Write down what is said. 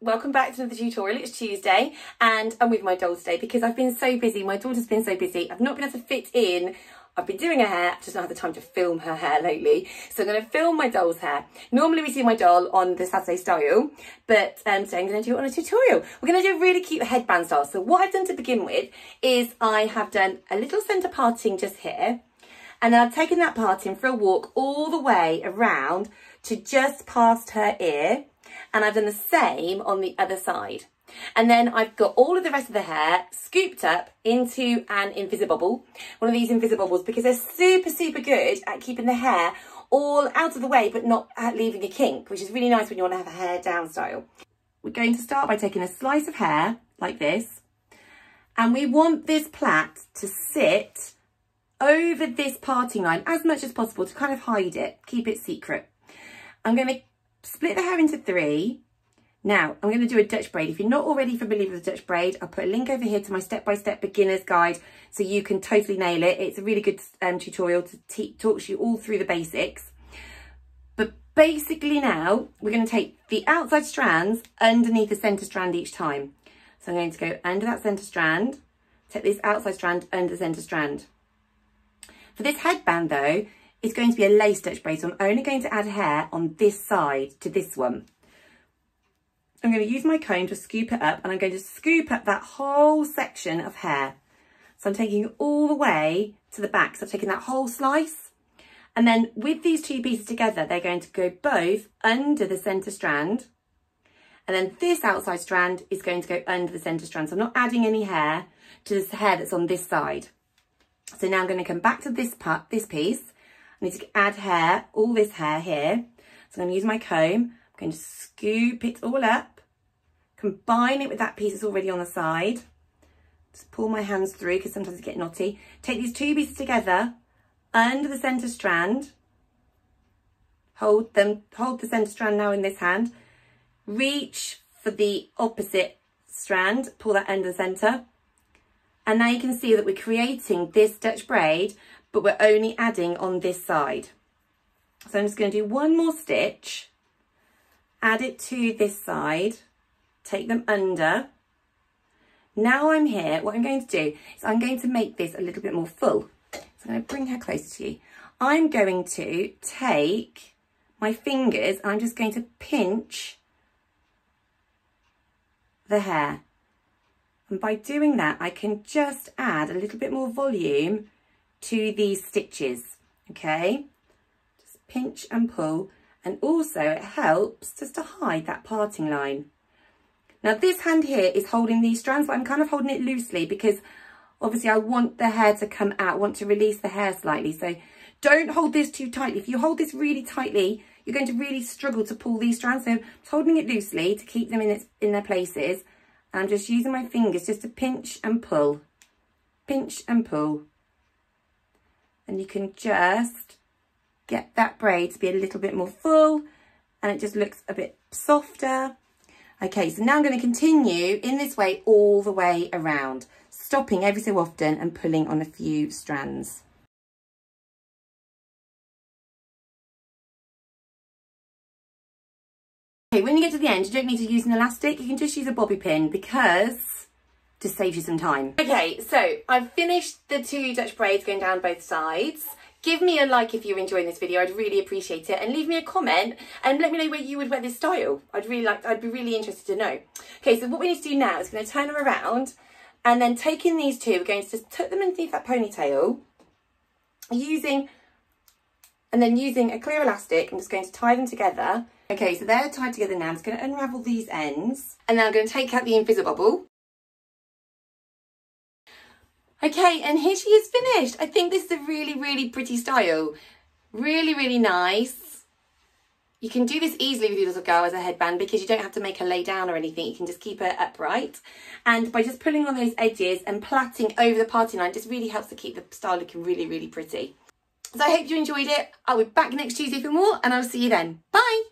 welcome back to another tutorial. It's Tuesday and I'm with my doll today because I've been so busy. My daughter's been so busy. I've not been able to fit in. I've been doing her hair, just not had the time to film her hair lately. So I'm going to film my doll's hair. Normally we see my doll on the Saturday style, but today I'm going to do it on a tutorial. We're going to do a really cute headband style. So what I've done to begin with is I have done a little centre parting just here. And then I've taken that parting for a walk all the way around to just past her ear. And I've done the same on the other side. And then I've got all of the rest of the hair scooped up into an Invisibobble. One of these Invisibobbles, because they're super, super good at keeping the hair all out of the way, but not leaving a kink, which is really nice when you want to have a hair down style. We're going to start by taking a slice of hair like this. And we want this plait to sit over this parting line as much as possible to kind of hide it, keep it secret. I'm going to split the hair into three. Now, I'm going to do a Dutch braid. If you're not already familiar with the Dutch braid, I'll put a link over here to my step-by-step beginner's guide so you can totally nail it. It's a really good tutorial to talk you all through the basics. But basically now, we're going to take the outside strands underneath the centre strand each time. So I'm going to go under that centre strand, take this outside strand under the centre strand. For this headband though, it's going to be a lace Dutch braid, so I'm only going to add hair on this side to this one. I'm going to use my comb to scoop it up, and I'm going to scoop up that whole section of hair. So I'm taking it all the way to the back. So I'm taking that whole slice. And then with these two pieces together, they're going to go both under the centre strand. And then this outside strand is going to go under the centre strand. So I'm not adding any hair to this hair that's on this side. So now I'm going to come back to this part, this piece. I need to add hair, all this hair here. So I'm going to use my comb. I'm going to scoop it all up, combine it with that piece that's already on the side. Just pull my hands through because sometimes they get knotty. Take these two pieces together under the centre strand. Hold the centre strand now in this hand. Reach for the opposite strand, pull that under the centre. And now you can see that we're creating this Dutch braid, but we're only adding on this side. So I'm just going to do one more stitch, add it to this side, take them under. Now I'm here, what I'm going to do is I'm going to make this a little bit more full. So I'm going to bring her closer to you. I'm going to take my fingers and I'm just going to pinch the hair. And by doing that, I can just add a little bit more volume to these stitches, okay? Just pinch and pull. And also it helps just to hide that parting line. Now this hand here is holding these strands, but I'm kind of holding it loosely because obviously I want the hair to come out, I want to release the hair slightly. So don't hold this too tightly. If you hold this really tightly, you're going to really struggle to pull these strands. So I'm just holding it loosely to keep them in their places. And I'm just using my fingers just to pinch and pull. Pinch and pull. And you can just get that braid to be a little bit more full and it just looks a bit softer. Okay, so now I'm going to continue in this way all the way around, stopping every so often and pulling on a few strands. Okay, when you get to the end, you don't need to use an elastic. You can just use a bobby pin because it just saves you some time. Okay, so I've finished the two Dutch braids going down both sides. Give me a like if you're enjoying this video. I'd really appreciate it. And leave me a comment and let me know where you would wear this style. I'd be really interested to know. Okay, so what we need to do now is we're going to turn them around and then taking these two, we're going to just tuck them underneath that ponytail using a clear elastic. I'm just going to tie them together. Okay, so they're tied together now. I'm just going to unravel these ends and then I'm going to take out the Invisibobble. Okay, and here she is finished. I think this is a really, really pretty style. Really, really nice. You can do this easily with your little girl as a headband because you don't have to make her lay down or anything. You can just keep her upright. And by just pulling on those edges and plaiting over the parting line, just really helps to keep the style looking really, really pretty. So I hope you enjoyed it. I'll be back next Tuesday for more and I'll see you then. Bye.